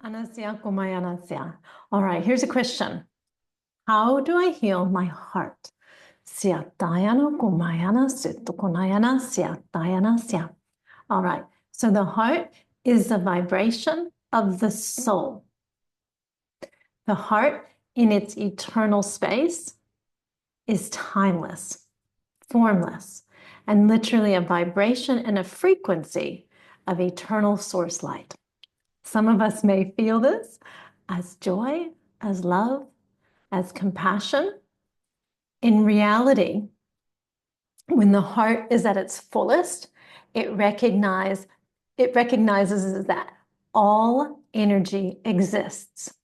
Anasya Kumayanasya. All right, here's a question. How do I heal my heart? Syatayana Kumayana Sittukunayana Syatayanasya. All right, so the heart is the vibration of the soul. The heart in its eternal space is timeless, formless, and literally a vibration and a frequency of eternal source light. Some of us may feel this as joy, as love, as compassion. In reality, when the heart is at its fullest, it recognizes that all energy exists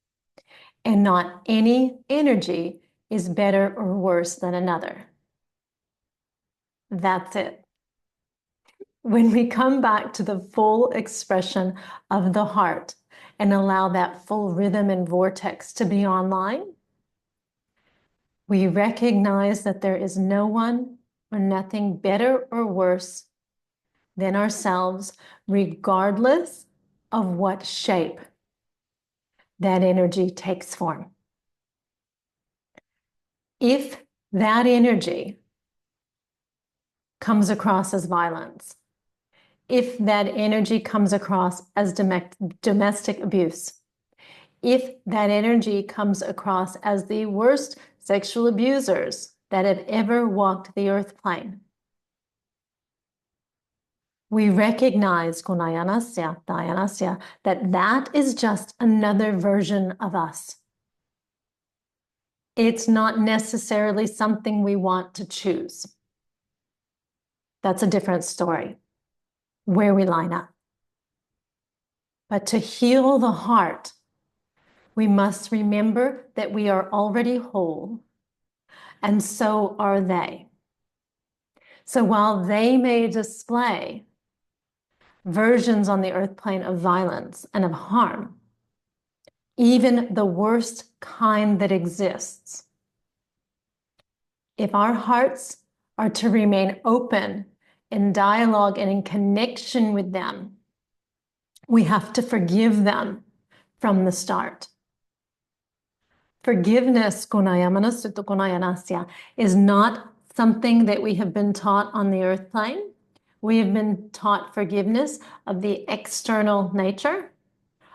and not any energy is better or worse than another. That's it. When we come back to the full expression of the heart and allow that full rhythm and vortex to be online, we recognize that there is no one or nothing better or worse than ourselves, regardless of what shape that energy takes form. If that energy comes across as violence, if that energy comes across as domestic abuse, if that energy comes across as the worst sexual abusers that have ever walked the earth plane, we recognize Gunayanasya, Dayanasya, that is just another version of us. It's not necessarily something we want to choose. That's a different story, where we line up. But to heal the heart, we must remember that we are already whole, and so are they. So while they may display versions on the earth plane of violence and of harm, even the worst kind that exists, if our hearts are to remain open in dialogue and in connection with them, we have to forgive them from the start. Forgiveness, is not something that we have been taught on the earth plane. We have been taught forgiveness of the external nature.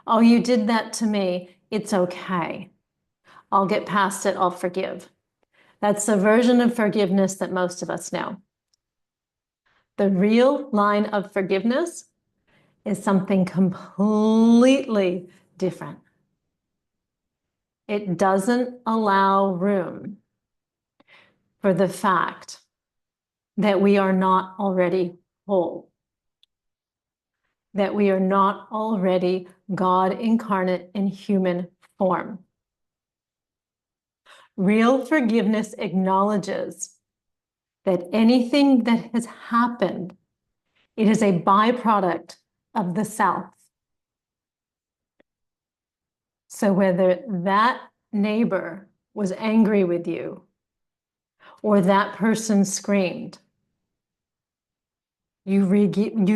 Oh, you did that to me. It's okay. I'll get past it. I'll forgive. That's the version of forgiveness that most of us know. The real line of forgiveness is something completely different. It doesn't allow room for the fact that we are not already whole, that we are not already God incarnate in human form. Real forgiveness acknowledges that anything that has happened, it is a byproduct of the self. So whether that neighbor was angry with you or that person screamed, you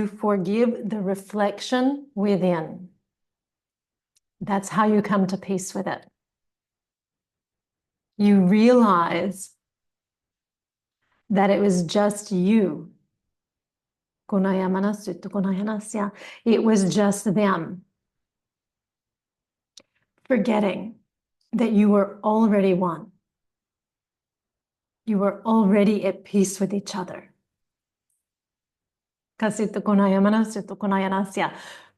forgive the reflection within. That's how you come to peace with it. You realize that it was just you. It was just them. Forgetting that you were already one. You were already at peace with each other.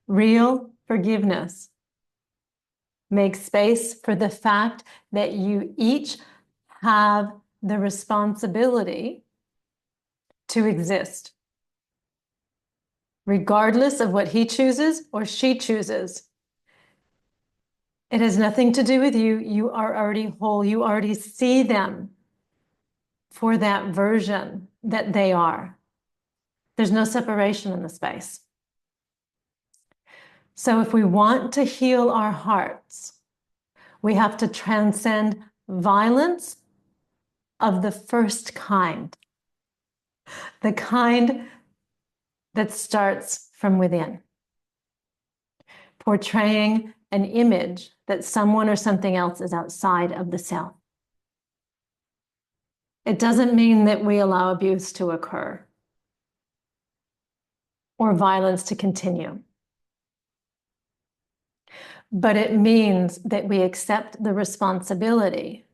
Real forgiveness makes space for the fact that you each have the responsibility to exist, regardless of what he chooses or she chooses. It has nothing to do with you. You are already whole. You already see them for that version that they are. There's no separation in the space. So if we want to heal our hearts, we have to transcend violence of the first kind, the kind that starts from within, portraying an image that someone or something else is outside of the self. It doesn't mean that we allow abuse to occur or violence to continue. But it means that we accept the responsibility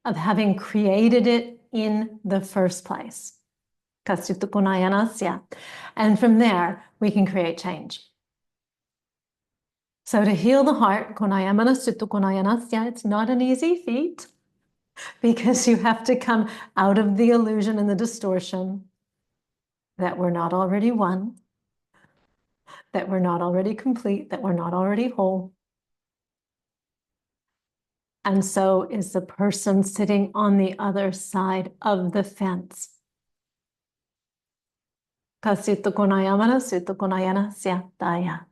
of having created it in the first place. And from there, we can create change. So to heal the heart, it's not an easy feat because you have to come out of the illusion and the distortion that we're not already one, that we're not already complete, that we're not already whole. And so is the person sitting on the other side of the fence. Kasito konayamana, sito konayana, siataya.